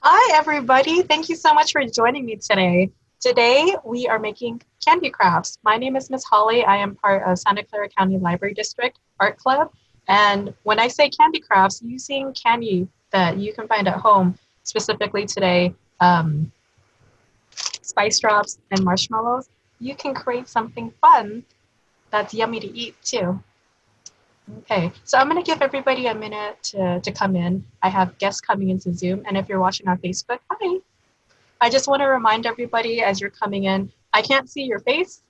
Hi, everybody. Thank you so much for joining me today. Today, we are making candy crafts. My name is Miss Holly. I am part of Santa Clara County Library District Art Club. And when I say candy crafts, using candy that you can find at home, specifically today, spice drops and marshmallows, you can create something fun that's yummy to eat too. Okay, so I'm going to give everybody a minute to come in. I have guests coming into Zoom, and if you're watching on Facebook, hi. I just want to remind everybody as you're coming in, I can't see your face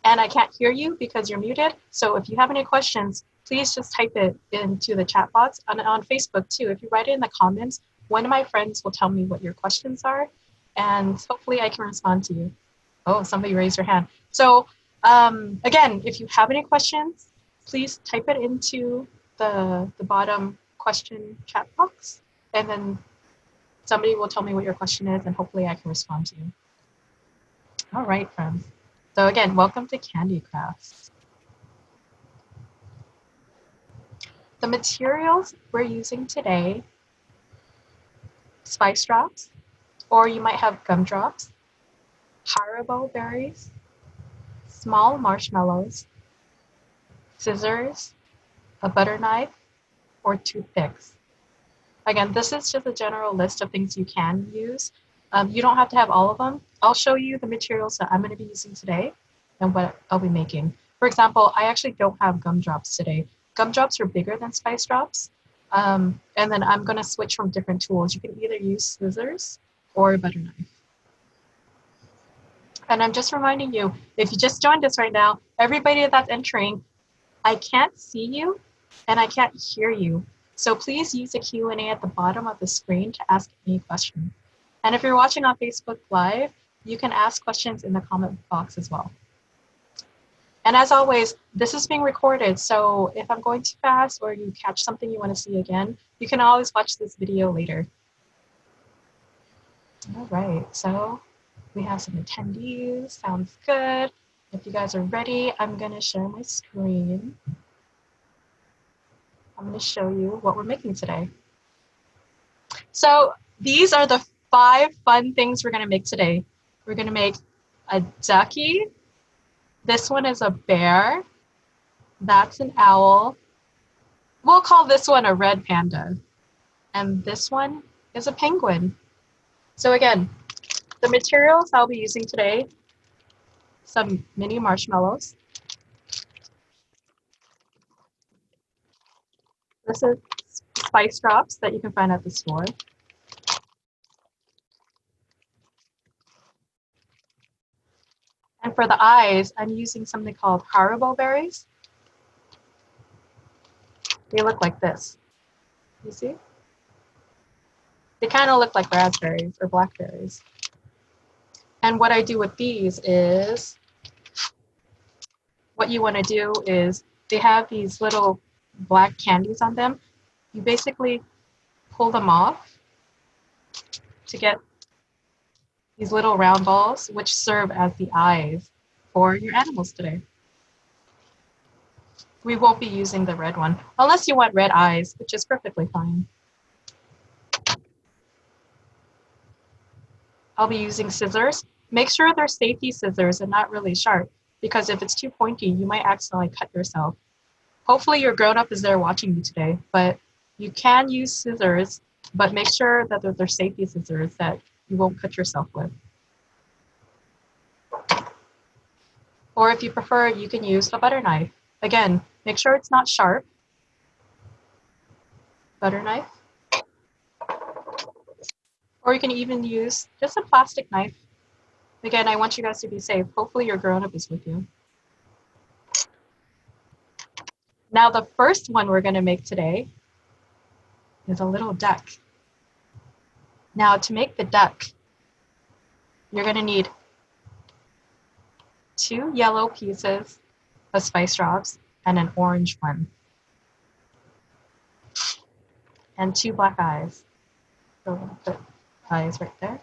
and I can't hear you because you're muted. So if you have any questions, please just type it into the chat box on Facebook too. If you write it in the comments, one of my friends will tell me what your questions are and hopefully I can respond to you. Oh, somebody raised their hand. So again, if you have any questions, please type it into the bottom question chat box and then somebody will tell me what your question is and hopefully I can respond to you. All right, friends. So again, welcome to Candy Crafts. The materials we're using today, spice drops, or you might have gumdrops, Haribo berries, small marshmallows, scissors, a butter knife, or toothpicks. Again, this is just a general list of things you can use. You don't have to have all of them. I'll show you the materials that I'm going to be using today and what I'll be making. For example, I actually don't have gumdrops today. Gumdrops are bigger than spice drops. And then I'm going to switch from different tools. You can either use scissors or a butter knife. And I'm just reminding you, if you just joined us right now, everybody that's entering, I can't see you and I can't hear you. So please use the Q&A at the bottom of the screen to ask any question. And if you're watching on Facebook Live, you can ask questions in the comment box as well. And as always, this is being recorded, so if I'm going too fast or you catch something you want to see again, you can always watch this video later. All right, so we have some attendees, sounds good. If you guys are ready, I'm gonna share my screen. I'm gonna show you what we're making today. So these are the 5 fun things we're gonna make today. We're gonna make a ducky. This one is a bear. That's an owl. We'll call this one a red panda. And this one is a penguin. So again, the materials I'll be using today, some mini marshmallows. This is spice drops that you can find at the store. And for the eyes, I'm using something called Haribo berries. They look like this. You see? They kind of look like raspberries or blackberries. And what I do with these is, what you want to do is, they have these little black candies on them. You basically pull them off to get these little round balls, which serve as the eyes for your animals today. We won't be using the red one, unless you want red eyes, which is perfectly fine. I'll be using scissors. Make sure they're safety scissors and not really sharp, because if it's too pointy, you might accidentally cut yourself. Hopefully your grown-up is there watching you today, but you can use scissors, but make sure that they're safety scissors that you won't cut yourself with. Or if you prefer, you can use a butter knife. Again, make sure it's not sharp. Butter knife. Or you can even use just a plastic knife. Again, I want you guys to be safe. Hopefully your grown-up is with you. Now the first one we're going to make today is a little duck. Now to make the duck, you're going to need 2 yellow pieces of spice drops and an orange one. And 2 black eyes. So we're going to put eyes right there.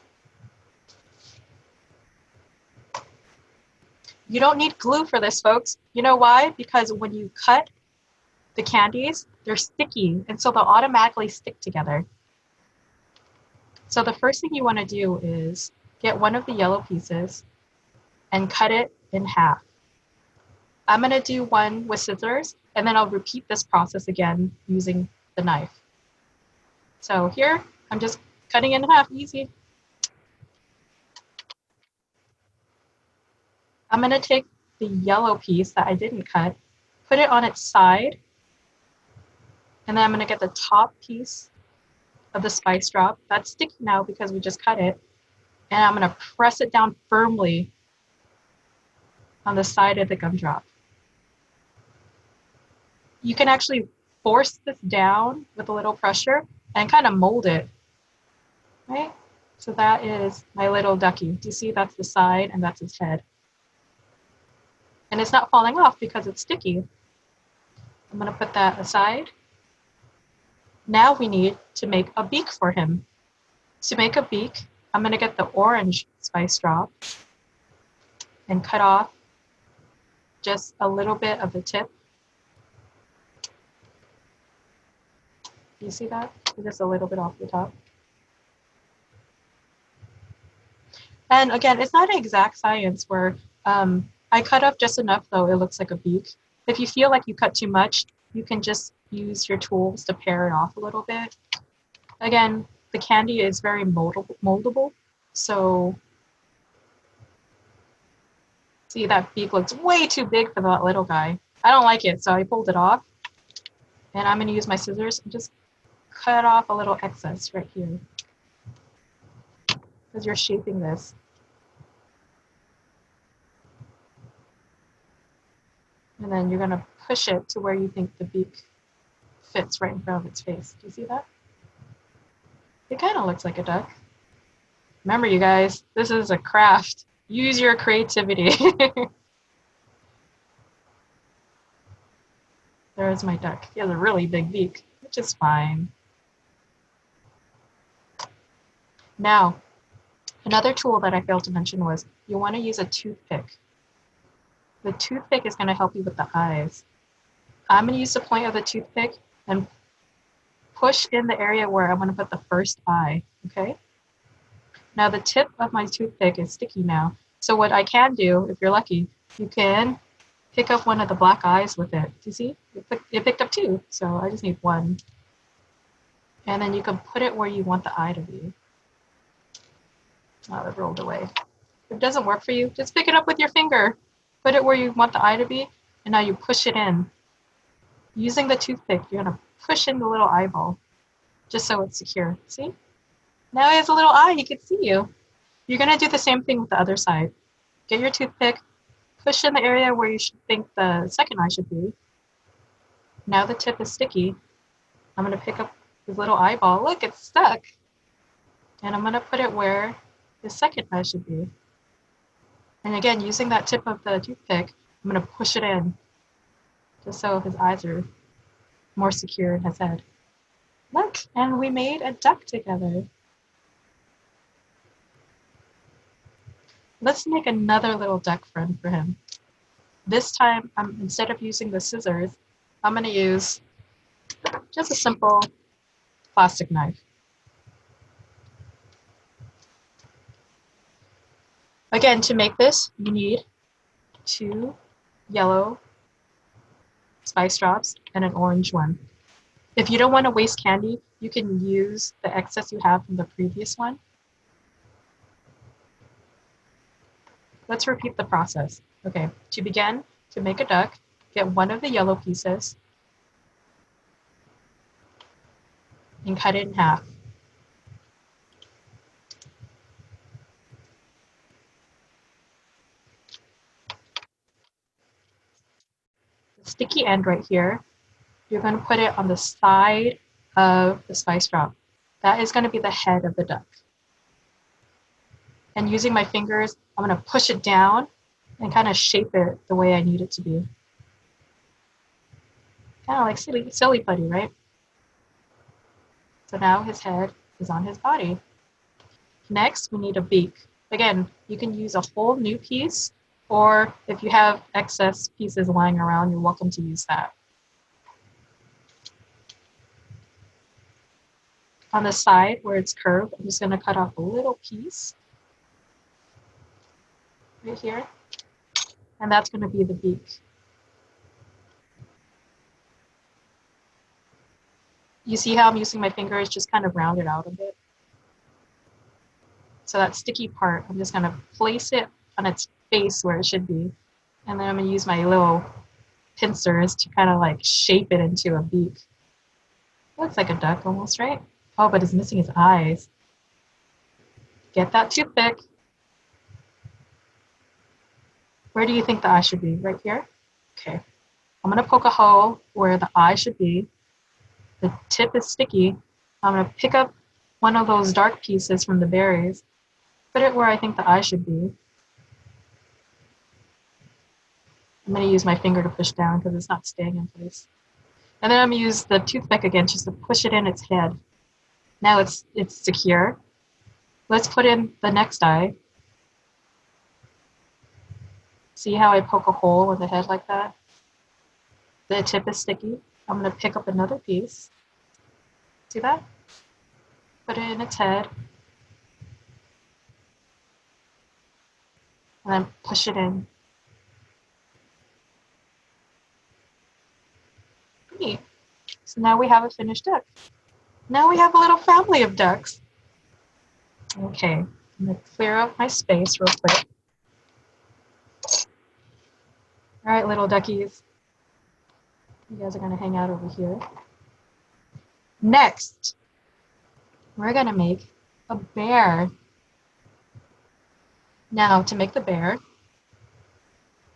You don't need glue for this, folks. You know why? Because when you cut the candies, they're sticky, and so they'll automatically stick together. So the first thing you want to do is get one of the yellow pieces and cut it in half. I'm going to do one with scissors, and then I'll repeat this process again using the knife. So here, I'm just cutting it in half, easy. I'm going to take the yellow piece that I didn't cut, put it on its side, and then I'm going to get the top piece of the spice drop. That's sticky now because we just cut it, and I'm going to press it down firmly on the side of the gumdrop. You can actually force this down with a little pressure and kind of mold it, right? So that is my little ducky. Do you see that's the side and that's its head? And it's not falling off because it's sticky. I'm going to put that aside. Now we need to make a beak for him. To make a beak, I'm going to get the orange spice drop and cut off just a little bit of the tip. Do you see that? Just a little bit off the top. And again, it's not an exact science where I cut off just enough though it looks like a beak. If you feel like you cut too much, you can just use your tools to pare it off a little bit. Again, the candy is very moldable, so see that beak looks way too big for that little guy. I don't like it, so I pulled it off. And I'm gonna use my scissors and just cut off a little excess right here because you're shaping this. And then you're going to push it to where you think the beak fits right in front of its face. Do you see that? It kind of looks like a duck. Remember, you guys, this is a craft. Use your creativity. There's my duck. He has a really big beak, which is fine. Now, another tool that I failed to mention was you want to use a toothpick. The toothpick is going to help you with the eyes. I'm going to use the point of the toothpick and push in the area where I'm going to put the first eye, okay? Now the tip of my toothpick is sticky now. So what I can do, if you're lucky, you can pick up one of the black eyes with it. Do you see? It picked up two, so I just need one. And then you can put it where you want the eye to be. Oh, it rolled away. If it doesn't work for you, just pick it up with your finger. Put it where you want the eye to be, and now you push it in. Using the toothpick, you're going to push in the little eyeball, just so it's secure. See? Now he has a little eye, he can see you. You're going to do the same thing with the other side. Get your toothpick, push in the area where you should think the second eye should be. Now the tip is sticky. I'm going to pick up his little eyeball. Look, it's stuck. And I'm going to put it where his second eye should be. And again, using that tip of the toothpick, I'm going to push it in, just so his eyes are more secure in his head. Look, and we made a duck together. Let's make another little duck friend for him. This time, instead of using the scissors, I'm going to use just a simple plastic knife. Again, to make this, you need 2 yellow spice drops and an orange one. If you don't want to waste candy, you can use the excess you have from the previous one. Let's repeat the process. Okay, to begin, to make a duck, get one of the yellow pieces and cut it in half. The sticky end right here, you're going to put it on the side of the spice drop. That is going to be the head of the duck. And using my fingers, I'm going to push it down and kind of shape it the way I need it to be. Kind of like silly putty, right? So now his head is on his body. Next, we need a beak. Again, you can use a whole new piece, or if you have excess pieces lying around, you're welcome to use that. on the side where it's curved, I'm just going to cut off a little piece right here, and that's going to be the beak. You see how I'm using my fingers just kind of round it out a bit? So that sticky part, I'm just going to place it on its face where it should be, and then I'm going to use my little pincers to kind of like shape it into a beak. Looks like a duck almost, right? Oh, but it's missing his eyes. Get that toothpick. Where do you think the eye should be? Right here? Okay. I'm going to poke a hole where the eye should be. The tip is sticky. I'm going to pick up one of those dark pieces from the berries, put it where I think the eye should be. I'm going to use my finger to push down because it's not staying in place. And then I'm going to use the toothpick again just to push it in its head. Now it's secure. Let's put in the next eye. See how I poke a hole in the head like that? The tip is sticky. I'm going to pick up another piece. See that? Put it in its head. And then push it in. Neat. So now we have a finished duck. Now we have a little family of ducks. Okay, I'm going to clear up my space real quick. All right, little duckies. You guys are going to hang out over here. Next, we're going to make a bear. Now, to make the bear,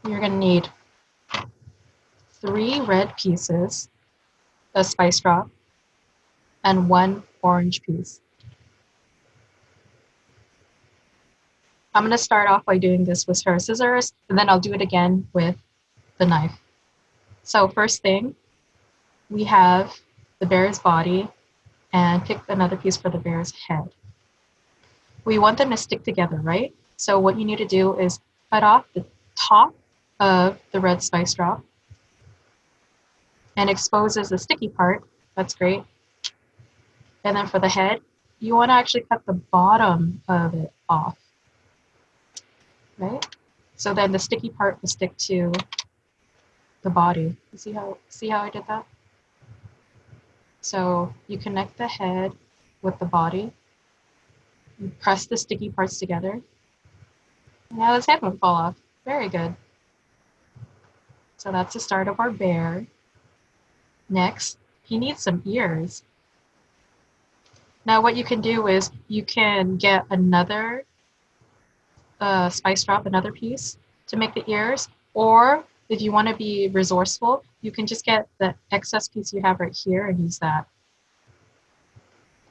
you're going to need 3 red pieces of spice drop and 1 orange piece. I'm going to start off by doing this with her scissors, and then I'll do it again with the knife. So first thing, we have the bear's body, and pick another piece for the bear's head. We want them to stick together, right? So what you need to do is cut off the top of the red spice drop and exposes the sticky part. That's great. And then for the head, you want to actually cut the bottom of it off, right? So then the sticky part will stick to the body. You see how I did that? So you connect the head with the body, you press the sticky parts together. Now his head won't fall off. Very good. So that's the start of our bear. Next, he needs some ears. Now what you can do is you can get another spice drop, another piece to make the ears, or if you want to be resourceful, you can just get the excess piece you have right here and use that.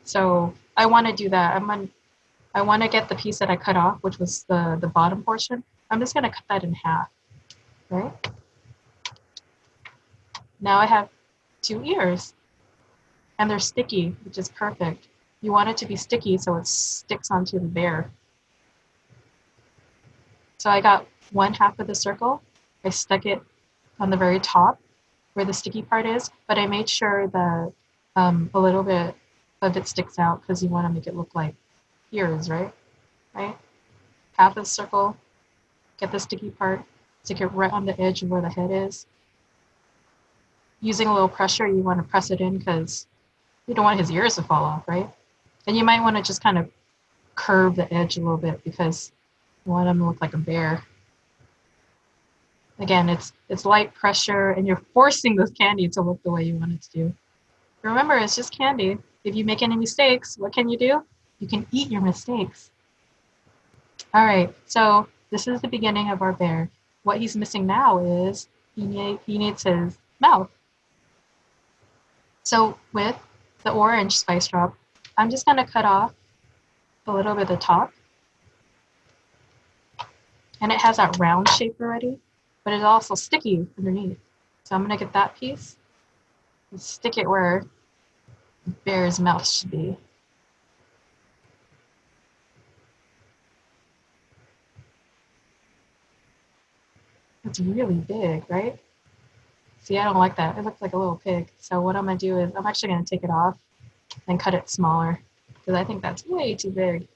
So I want to do that. I want to get the piece that I cut off, which was the bottom portion. I'm just going to cut that in half, right? Now I have 2 ears, and they're sticky, which is perfect. You want it to be sticky so it sticks onto the bear. So I got 1/2 of the circle. I stuck it on the very top where the sticky part is, but I made sure that a little bit of it sticks out because you want to make it look like ears, right? Right? Half of the circle, get the sticky part, stick it right on the edge of where the head is. Using a little pressure, you want to press it in because you don't want his ears to fall off, right? And you might want to just kind of curve the edge a little bit because you want him to look like a bear. Again, it's light pressure, and you're forcing this candy to look the way you want it to do. Remember, it's just candy. If you make any mistakes, what can you do? You can eat your mistakes. All right, so this is the beginning of our bear. What he's missing now is he needs his mouth. So with the orange spice drop, I'm just going to cut off a little bit of the top. And it has that round shape already, but it's also sticky underneath. So I'm going to get that piece and stick it where the bear's mouth should be. It's really big, right? See, I don't like that. It looks like a little pig. So what I'm going to do is I'm actually going to take it off and cut it smaller because I think that's way too big.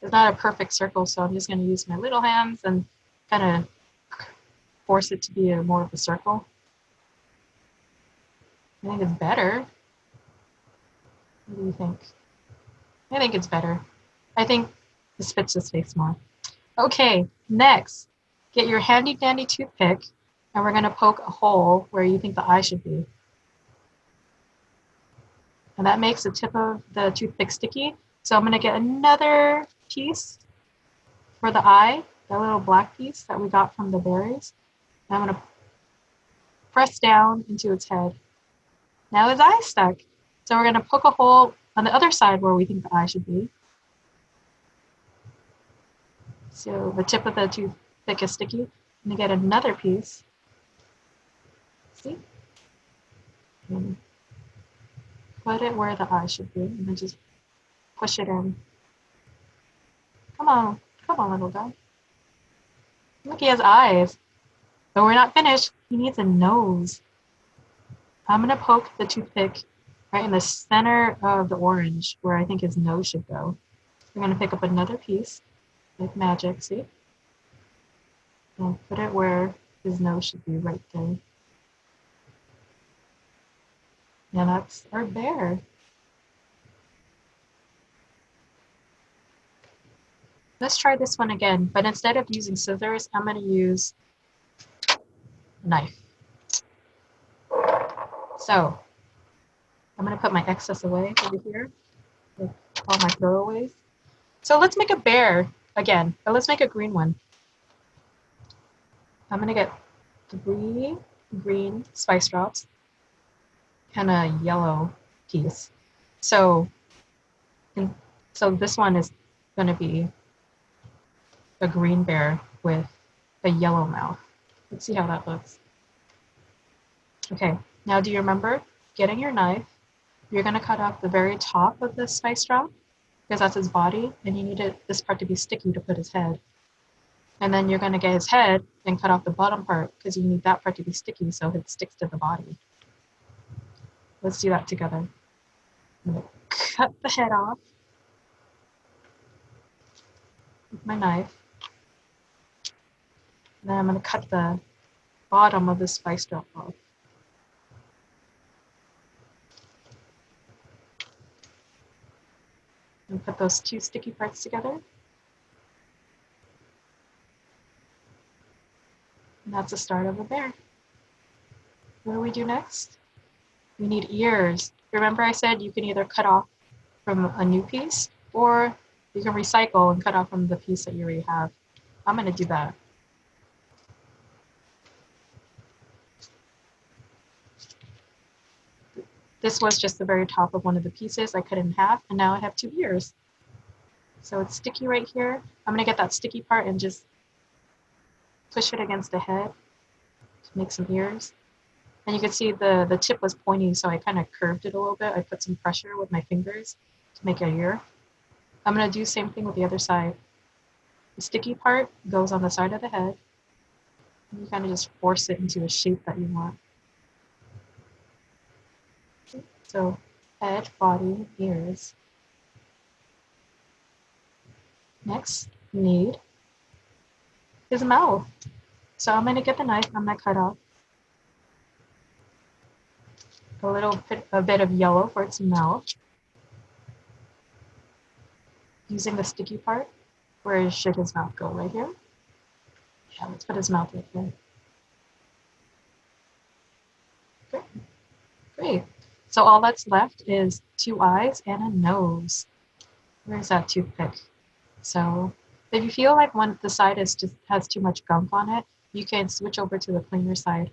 It's not a perfect circle, so I'm just going to use my little hands and kind of force it to be more of a circle. I think it's better. What do you think? I think it's better. I think this fits his face more. Okay, next, get your handy dandy toothpick and we're going to poke a hole where you think the eye should be. And that makes the tip of the toothpick sticky. So I'm going to get another piece for the eye, that little black piece that we got from the berries. And I'm going to press down into its head. Now his eye's stuck. So we're going to poke a hole on the other side where we think the eye should be. So the tip of the toothpick is sticky. I'm going to get another piece. See? And put it where the eye should be, and then just push it in. Come on, little guy. Look, he has eyes. But we're not finished. He needs a nose. I'm going to poke the toothpick right in the center of the orange, where I think his nose should go. We're going to pick up another piece, like magic, see? And put it where his nose should be, right there. And that's our bear. Let's try this one again, but instead of using scissors, I'm going to use a knife. So I'm going to put my excess away over here, with all my throwaways. So let's make a bear again, but let's make a green one. I'm going to get 3 green spice drops and a yellow piece. So this one is going to be a green bear with a yellow mouth. Let's see how that looks. Okay, now do you remember getting your knife? You're going to cut off the very top of the spice drop because that's his body, and you need this part to be sticky to put his head. And then you're going to get his head and cut off the bottom part because you need that part to be sticky so it sticks to the body. Let's do that together. I'm going to cut the head off with my knife. And then I'm going to cut the bottom of the spice drop off. And put those 2 sticky parts together. And that's the start of a bear. What do we do next? We need ears. Remember I said you can either cut off from a new piece or you can recycle and cut off from the piece that you already have. I'm going to do that. This was just the very top of one of the pieces. I cut it in half, and now I have 2 ears. So it's sticky right here. I'm going to get that sticky part and just push it against the head to make some ears. And you can see the tip was pointy, so I kind of curved it a little bit. I put some pressure with my fingers to make an ear. I'm going to do the same thing with the other side. The sticky part goes on the side of the head. And you kind of just force it into a shape that you want. So head, body, ears. Next, we need his mouth. So I'm going to get the knife, I'm going to cut off a bit of yellow for its mouth. Using the sticky part, where should his mouth go? Right here? Yeah, let's put his mouth right here. Okay, great. So all that's left is 2 eyes and a nose. Where's that toothpick? So if you feel like the side has too much gunk on it, you can switch over to the cleaner side.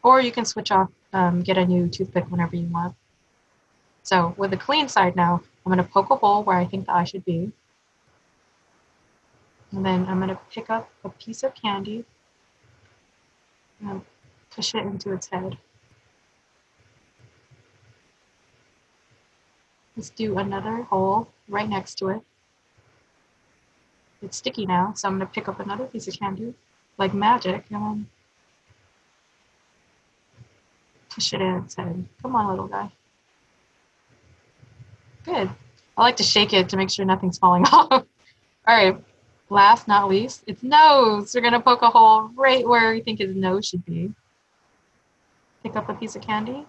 Or you can switch off, get a new toothpick whenever you want. So with the clean side now, I'm going to poke a hole where I think the eye should be. And then I'm going to pick up a piece of candy and push it into its head. Let's do another hole right next to it. It's sticky now, so I'm going to pick up another piece of candy like magic, and then push it in its head. Come on, little guy. Good. I like to shake it to make sure nothing's falling off. All right, last not least, its nose. We're gonna poke a hole right where we think his nose should be. Pick up a piece of candy.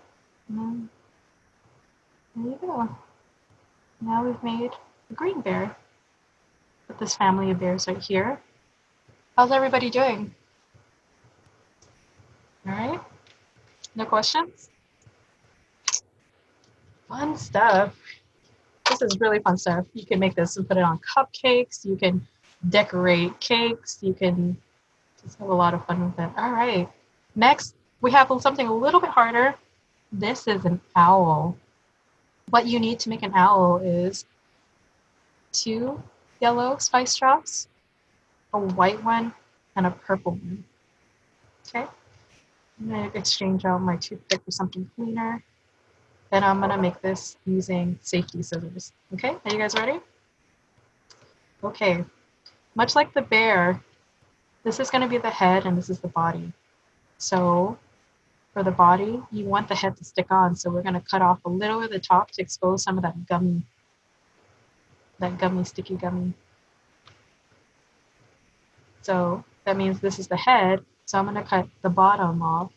And then, there you go. Now we've made a green bear. Put this family of bears right here. How's everybody doing? All right, no questions? Fun stuff. This is really fun stuff. You can make this and put it on cupcakes. You can decorate cakes. You can just have a lot of fun with it. All right. Next, we have something a little bit harder. This is an owl. What you need to make an owl is 2 yellow spice drops, a white one, and a purple one. Okay. I'm going to exchange out my toothpick for something cleaner. Then I'm going to make this using safety scissors. Okay, are you guys ready? Okay, much like the bear, this is going to be the head and this is the body. So for the body, you want the head to stick on. So we're going to cut off a little of the top to expose some of that sticky gummy. So that means this is the head. So I'm going to cut the bottom off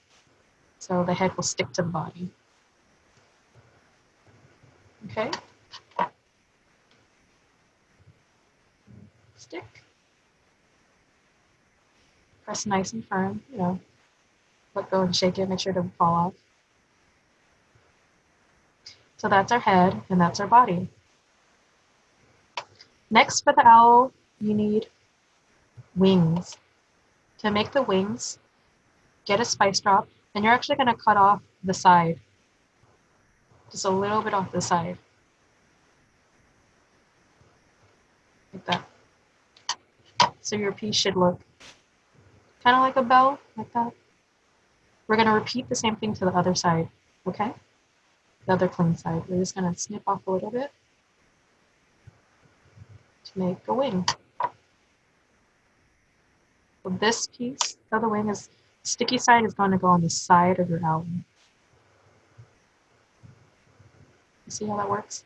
so the head will stick to the body. Okay. Stick. Press nice and firm, you know. Let go and shake it, make sure it doesn't fall off. So that's our head and that's our body. Next for the owl, you need wings. To make the wings, get a spice drop, and you're actually going to cut off the side. Just a little bit off the side. Like that. So your piece should look kind of like a bell, like that. We're going to repeat the same thing to the other side, okay? The other clean side. We're just going to snip off a little bit to make a wing. So this piece of the wing is, sticky side is going to go on the side of your owl. You see how that works?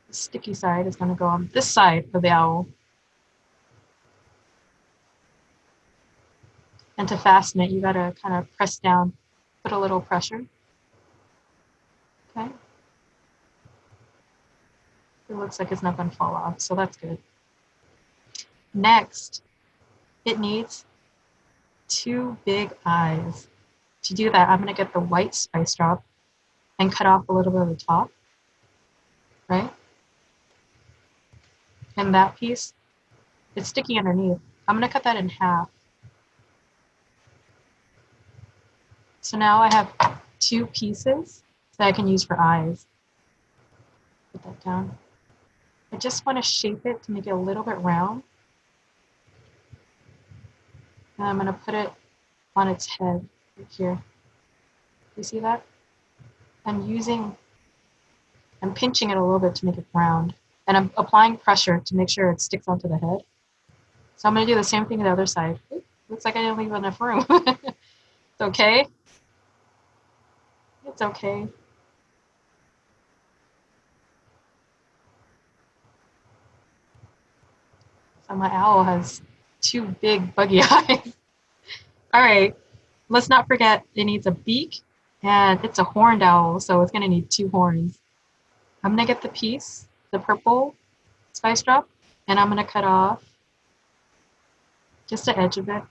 The sticky side is going to go on this side of the owl. And to fasten it, you got to kind of press down, put a little pressure. Okay. It looks like it's not going to fall off, so that's good. Next, it needs 2 big eyes. To do that, I'm going to get the white spice drop and cut off a little bit of the top, right? And that piece, it's sticky underneath. I'm going to cut that in half. So now I have 2 pieces that I can use for eyes. Put that down. I just want to shape it to make it a little bit round. And I'm going to put it on its head right here. You see that? I'm pinching it a little bit to make it round. And I'm applying pressure to make sure it sticks onto the head. So I'm going to do the same thing to the other side. Ooh, looks like I didn't leave enough room. It's okay. It's okay. So my owl has 2 big buggy eyes. All right, let's not forget it needs a beak, and it's a horned owl, so it's going to need 2 horns. I'm going to get the piece, the purple spice drop, and I'm going to cut off just the edge of it.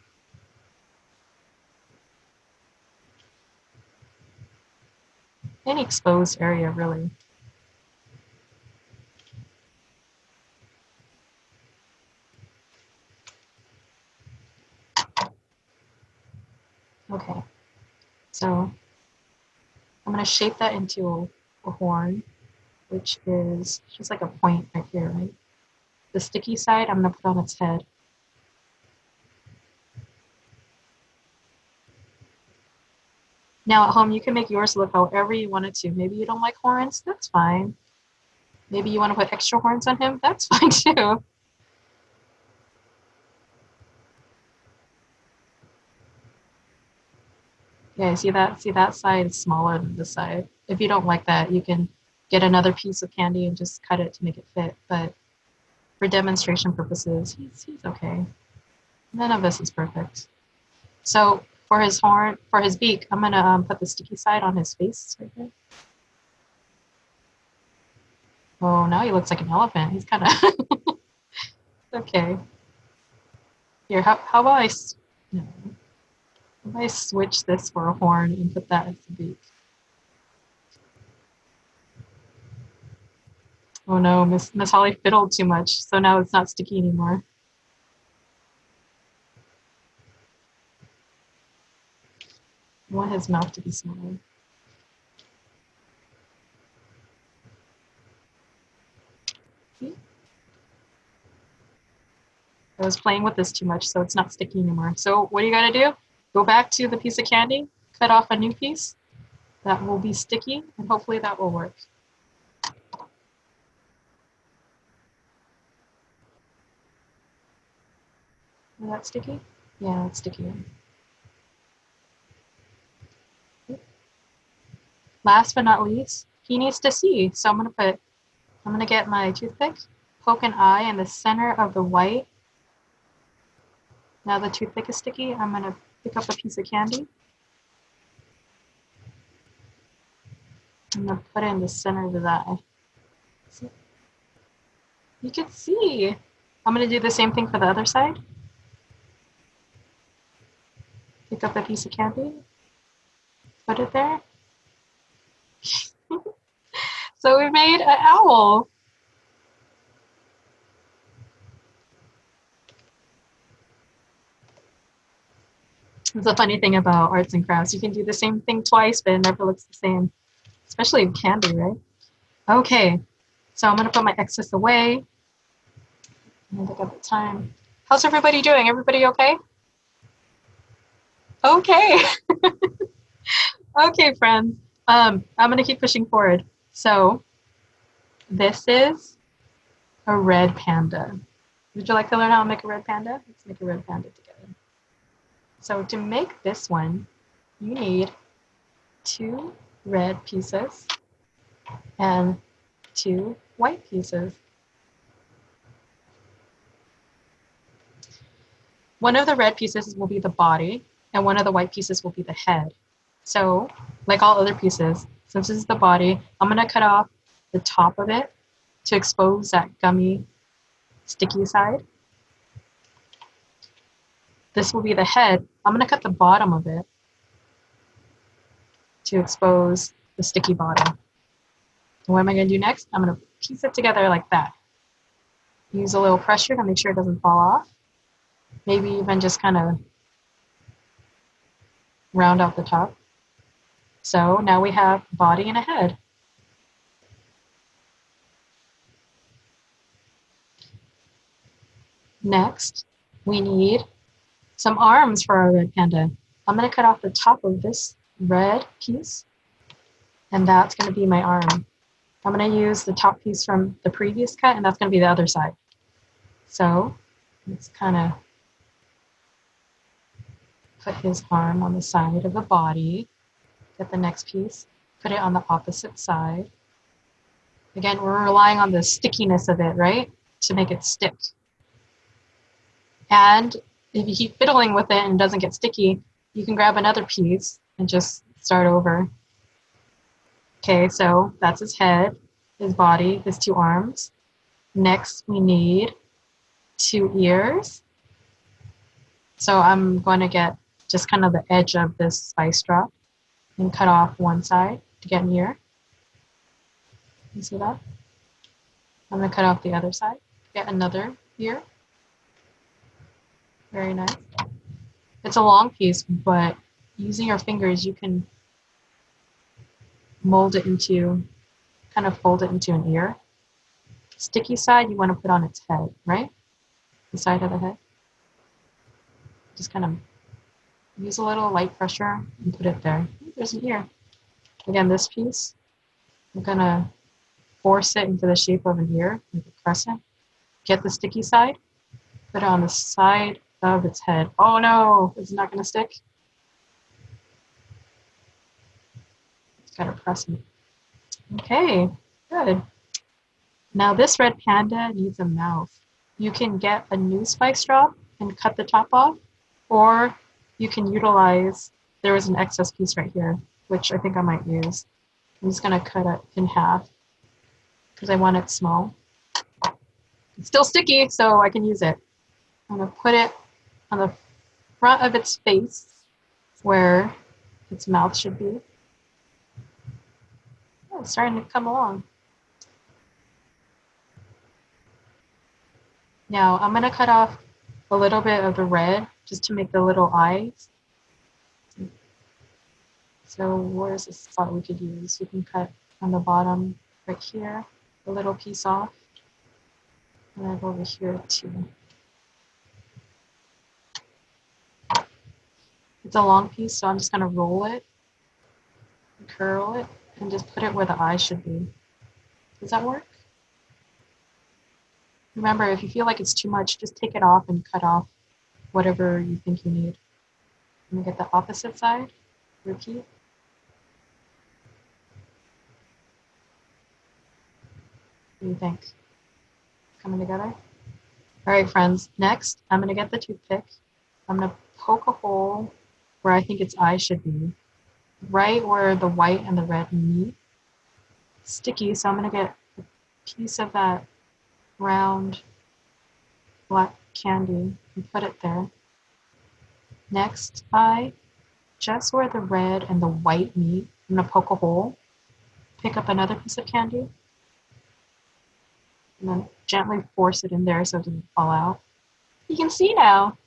Any exposed area, really. Okay, so I'm going to shape that into a horn, which is just like a point right here, right? The sticky side, I'm going to put on its head. Now at home, you can make yours look however you want it to. Maybe you don't like horns, that's fine. Maybe you want to put extra horns on him, that's fine too. Yeah, see that? See that side is smaller than this side. If you don't like that, you can get another piece of candy and just cut it to make it fit. But for demonstration purposes, he's okay. None of this is perfect. So for his horn, for his beak, I'm gonna put the sticky side on his face right there. Oh, now he looks like an elephant. He's kind of okay. Here, how about no, how about I switch this for a horn and put that as the beak? Oh no, Miss Holly fiddled too much, so now it's not sticky anymore. I want his mouth to be smaller. See? I was playing with this too much, so it's not sticky anymore. So what do you gotta do? Go back to the piece of candy, cut off a new piece that will be sticky, and hopefully that will work. Is that sticky? Yeah, it's sticky. Last but not least, he needs to see. So I'm gonna get my toothpick, poke an eye in the center of the white. Now the toothpick is sticky. I'm gonna pick up a piece of candy. I'm gonna put it in the center of his eye. See? You can see. I'm gonna do the same thing for the other side. Pick up a piece of candy, put it there. So we made an owl. It's a funny thing about arts and crafts. You can do the same thing twice, but it never looks the same, especially in candy, right? Okay, so I'm gonna put my excess away. And look at the time. How's everybody doing? Everybody okay? Okay. Okay, friends. I'm gonna keep pushing forward. So this is a red panda. Would you like to learn how to make a red panda? Let's make a red panda together. So to make this one, you need 2 red pieces and 2 white pieces. One of the red pieces will be the body, and one of the white pieces will be the head. So, like all other pieces, since this is the body, I'm gonna cut off the top of it to expose that gummy, sticky side. This will be the head. I'm gonna cut the bottom of it to expose the sticky bottom. And what am I gonna do next? I'm gonna piece it together like that. Use a little pressure to make sure it doesn't fall off. Maybe even just kind of round out the top. So now we have a body and a head. Next, we need some arms for our red panda. I'm gonna cut off the top of this red piece, and that's gonna be my arm. I'm gonna use the top piece from the previous cut, and that's gonna be the other side. So let's kind of put his arm on the side of the body, get the next piece, put it on the opposite side. Again, we're relying on the stickiness of it, right? To make it stick. And if you keep fiddling with it and it doesn't get sticky, you can grab another piece and just start over. Okay, so that's his head, his body, his 2 arms. Next, we need 2 ears. So I'm going to get just kind of the edge of this spice drop and cut off one side to get an ear. You see that? I'm going to cut off the other side, get another ear. Very nice. It's a long piece, but using your fingers, you can mold it into, kind of fold it into an ear. Sticky side, you want to put on its head, right? The side of the head. Just kind of use a little light pressure and put it there. There's an ear. Again, this piece, I'm gonna force it into the shape of an ear, like a crescent. Get the sticky side, put it on the side of its head. Oh no, it's not gonna stick. gotta press it. Okay, good. Now this red panda needs a mouth. You can get a new spice drop and cut the top off, or you can utilize, there was an excess piece right here, which I think I might use. I'm just gonna cut it in half because I want it small. It's still sticky, so I can use it. I'm gonna put it on the front of its face where its mouth should be. Oh, it's starting to come along. Now I'm gonna cut off a little bit of the red just to make the little eyes. So where's the spot we could use? You can cut on the bottom right here, a little piece off, and then over here too. It's a long piece, so I'm just gonna roll it, curl it, and just put it where the eye should be. Does that work? Remember, if you feel like it's too much, just take it off and cut off whatever you think you need. Let me get the opposite side. Repeat. What do you think? Coming together? All right, friends. Next, I'm gonna get the toothpick. I'm gonna poke a hole where I think its eye should be, right where the white and the red meet. Sticky, so I'm gonna get a piece of that round black candy and put it there. Next eye, just where the red and the white meet, I'm gonna poke a hole, pick up another piece of candy, and then gently force it in there so it doesn't fall out. You can see now.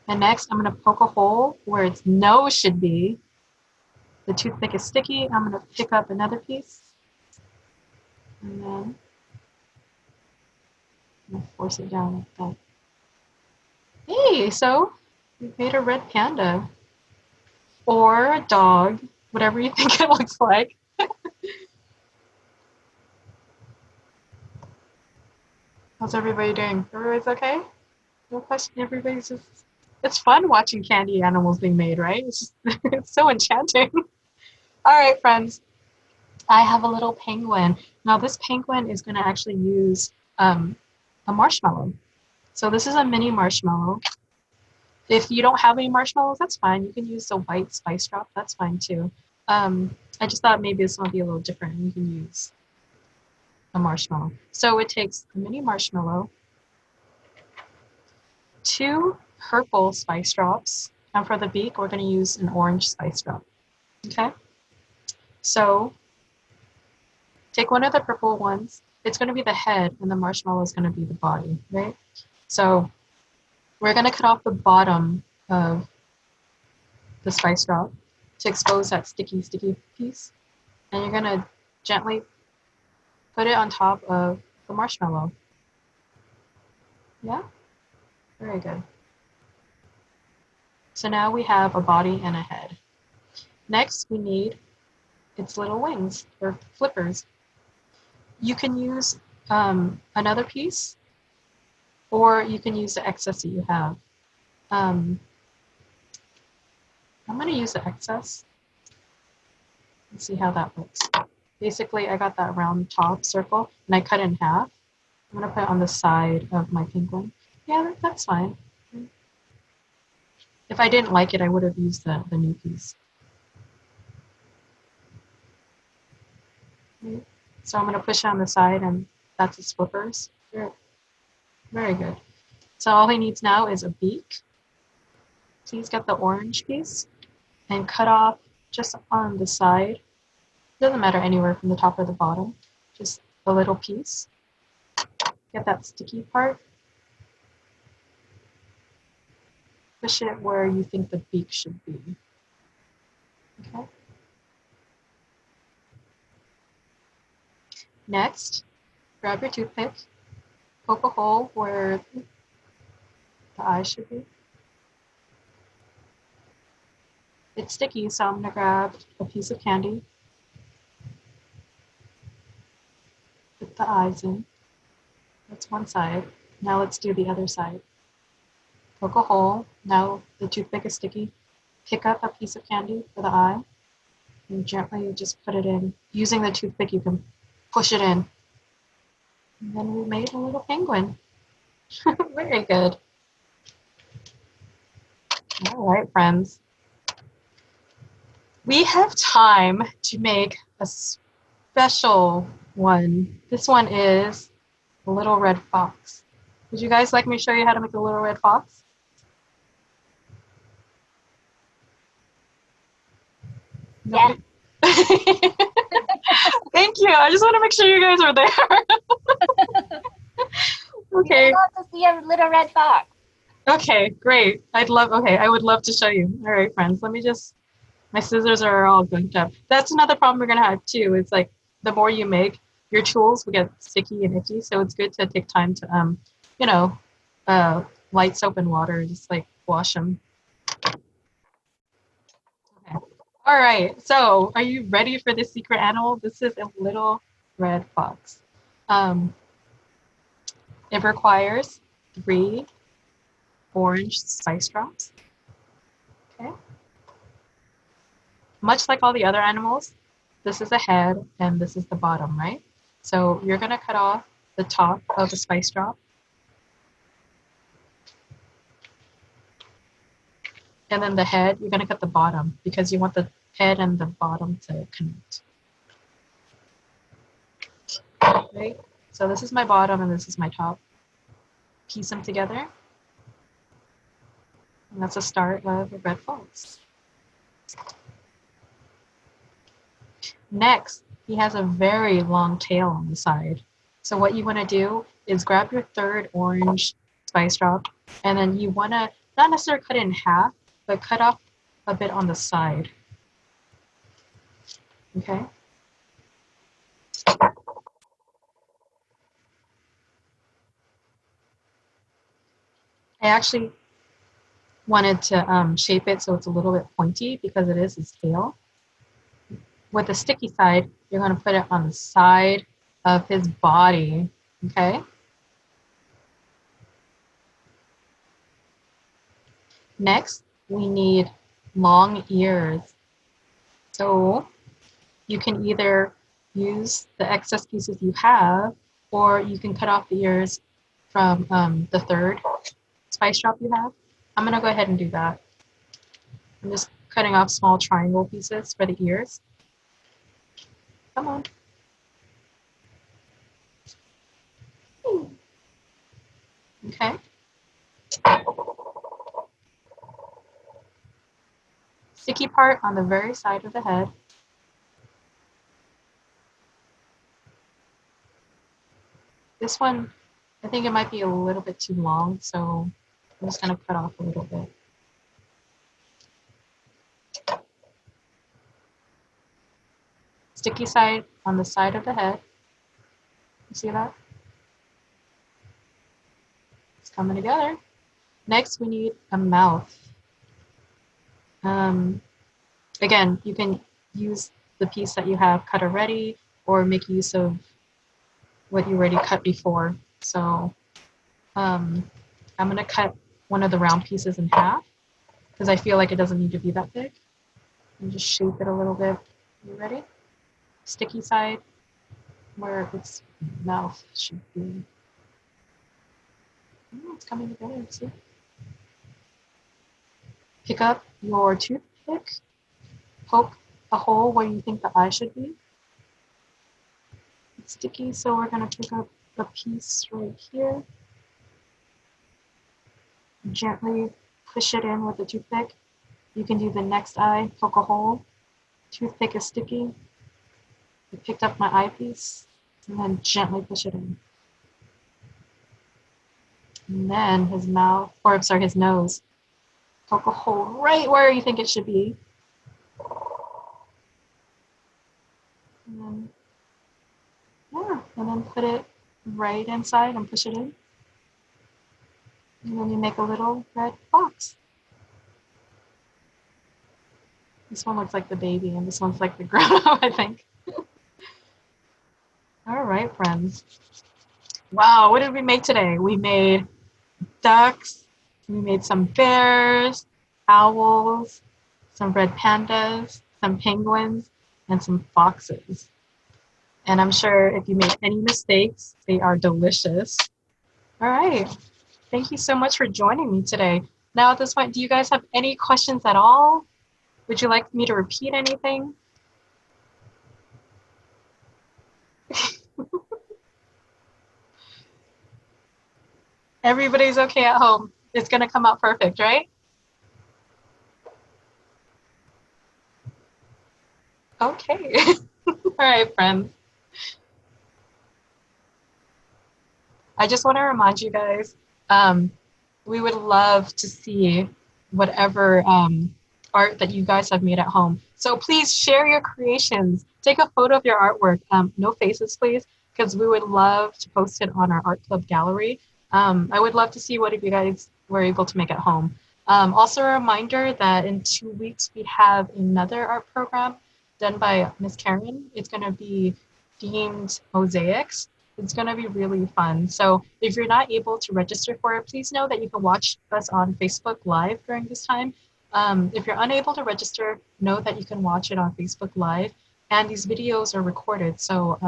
And next, I'm gonna poke a hole where its nose should be. The toothpick is sticky. I'm gonna pick up another piece, and then I'm gonna force it down like that. Hey, so we've made a red panda, or a dog, whatever you think it looks like. How's everybody doing? Everybody's okay? No question. Everybody's just. It's fun watching candy animals being made, right? It's just, it's so enchanting. All right, friends. I have a little penguin. Now this penguin is going to actually use a marshmallow. So this is a mini marshmallow. If you don't have any marshmallows, that's fine. You can use the white spice drop. That's fine too. I just thought maybe this might be a little different. You can use a marshmallow. So it takes a mini marshmallow, 2 purple spice drops, and for the beak, we're going to use an orange spice drop. Okay? So take one of the purple ones. It's going to be the head, and the marshmallow is going to be the body, right? So we're going to cut off the bottom of the spice drop to expose that sticky piece. And you're going to gently put it on top of the marshmallow. Yeah? Very good. So now we have a body and a head. Next, we need its little wings, or flippers. You can use another piece, or you can use the excess that you have. I'm going to use the excess and see how that looks. Basically, I got that round top circle, and I cut it in half. I'm going to put it on the side of my penguin. Yeah, that's fine. If I didn't like it, I would have used the new piece. So I'm going to push it on the side, and that's its flippers. Very good. So all he needs now is a beak. So he's got the orange piece, and cut off just on the side. Doesn't matter anywhere from the top or the bottom. Just a little piece. Get that sticky part. Push it where you think the beak should be. Okay. Next, grab your toothpick, poke a hole where the eye should be. It's sticky, so I'm going to grab a piece of candy, put the eyes in. That's one side. Now let's do the other side. Poke a hole. Now the toothpick is sticky. Pick up a piece of candy for the eye. And gently just put it in. Using the toothpick, you can push it in. And then we made a little penguin. Very good. All right, friends. We have time to make a special one. This one is a little red fox. Would you guys like me to show you how to make a little red fox? Yeah. Thank you. I just want to make sure you guys are there. Okay. We'd love to see a little red fox. Okay, great. I would love to show you. All right, friends, my scissors are all gunked up. That's another problem we're gonna have too. It's like the more you make, your tools will get sticky and itchy. So it's good to take time to, you know, light soap and water, just like wash them. Okay. All right, so are you ready for the secret animal? This is a little red fox. It requires 3 orange spice drops. Okay. Much like all the other animals, this is the head and this is the bottom, right? So you're gonna cut off the top of the spice drop. And then the head, you're gonna cut the bottom because you want the head and the bottom to connect. Right? So this is my bottom and this is my top. Piece them together. And that's the start of a red fox. Next, he has a very long tail on the side. So what you want to do is grab your 3rd orange spice drop, and then you want to not necessarily cut it in half, but cut off a bit on the side. Okay? I actually wanted to shape it so it's a little bit pointy because it is his tail. With the sticky side, you're going to put it on the side of his body, okay? Next, we need long ears. So you can either use the excess pieces you have, or you can cut off the ears from the 3rd spice drop you have. I'm going to go ahead and do that. I'm just cutting off small triangle pieces for the ears. Come on. Okay. Sticky part on the very side of the head. This one, I think it might be a little bit too long, so I'm just going to cut off a little bit. Sticky side on the side of the head. You see that? It's coming together. Next, we need a mouth. Again, you can use the piece that you have cut already or make use of what you already cut before. So I'm going to cut one of the round pieces in half because I feel like it doesn't need to be that big. And just shape it a little bit. You ready? Sticky side where its mouth should be. Oh, it's coming together, see? Pick up your toothpick, poke a hole where you think the eye should be. It's sticky, so we're going to pick up a piece right here. Gently push it in with the toothpick. You can do the next eye, poke a hole. Toothpick is sticky. I picked up my eyepiece and then gently push it in. And then his mouth, or I'm sorry, his nose. Poke a hole right where you think it should be. And then put it right inside and push it in. And then you make a little red fox. This one looks like the baby and this one's like the grown-up, I think. All right, friends. Wow, what did we make today? We made ducks, we made some bears, owls, some red pandas, some penguins. and some foxes. And I'm sure if you make any mistakes, they are delicious. All right. Thank you so much for joining me today. Now at this point, do you guys have any questions at all? Would you like me to repeat anything? Everybody's okay at home. It's going to come out perfect, right? Okay. All right, friends. I just want to remind you guys, we would love to see whatever art that you guys have made at home. So please share your creations. Take a photo of your artwork. No faces, please, because we would love to post it on our art club gallery. I would love to see what you guys were able to make at home. Also a reminder that in 2 weeks we have another art program done by Miss Karen. It's going to be themed mosaics. It's going to be really fun. So if you're not able to register for it, please know that you can watch us on Facebook Live during this time. If you're unable to register, know that you can watch it on Facebook Live. And these videos are recorded, so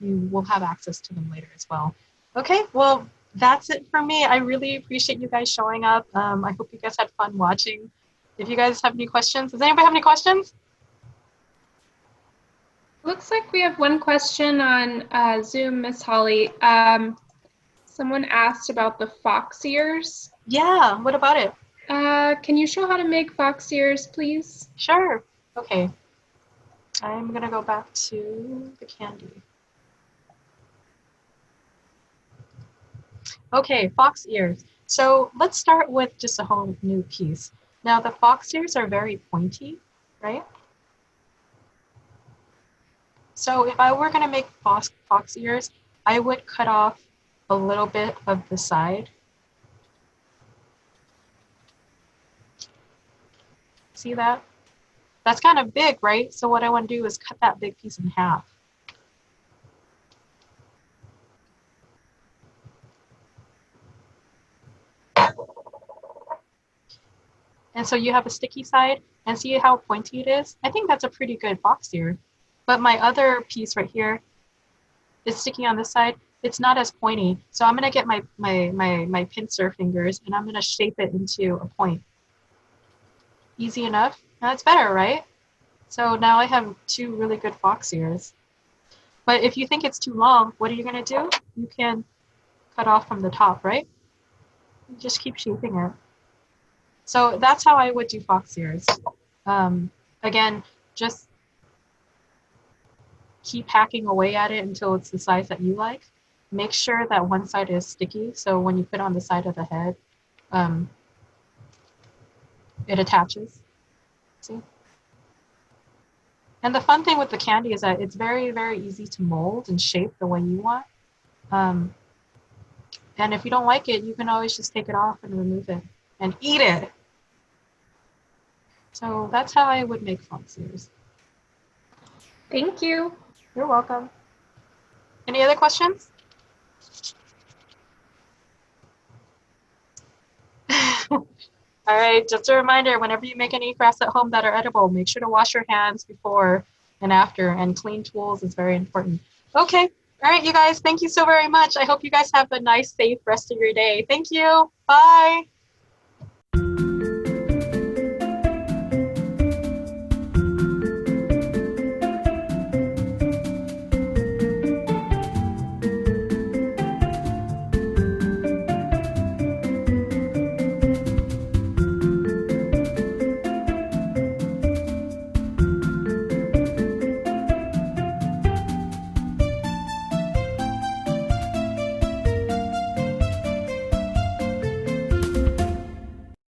you will have access to them later as well. Okay, well, that's it for me. I really appreciate you guys showing up. I hope you guys had fun watching. If you guys have any questions, does anybody have any questions? Looks like we have one question on Zoom, Miss Holly. Someone asked about the fox ears. Yeah, what about it? Can you show how to make fox ears, please? Sure. Okay. I'm going to go back to the candy. Okay, fox ears. So let's start with just a whole new piece. Now the fox ears are very pointy, right? So if I were going to make fox ears, I would cut off a little bit of the side. See that? That's kind of big, right? So what I want to do is cut that big piece in half. And so you have a sticky side, and see how pointy it is? I think that's a pretty good fox ear. But my other piece right here is sticking on this side. It's not as pointy. So I'm gonna get my pincer fingers and I'm gonna shape it into a point. Easy enough. Now that's better, right? So now I have 2 really good fox ears. But if you think it's too long, what are you gonna do? You can cut off from the top, right? You just keep shaping it. So that's how I would do fox ears. Again, just keep hacking away at it until it's the size that you like. Make sure that one side is sticky, so when you put on the side of the head, it attaches. See? And the fun thing with the candy is that it's very, very easy to mold and shape the way you want. And if you don't like it, you can always just take it off and remove it and eat it. So that's how I would make fox ears. Thank you. You're welcome. Any other questions? All right, just a reminder, whenever you make any crafts at home that are edible, make sure to wash your hands before and after, and clean tools is very important. Okay, all right, you guys, thank you so very much. I hope you guys have a nice, safe rest of your day. Thank you. Bye.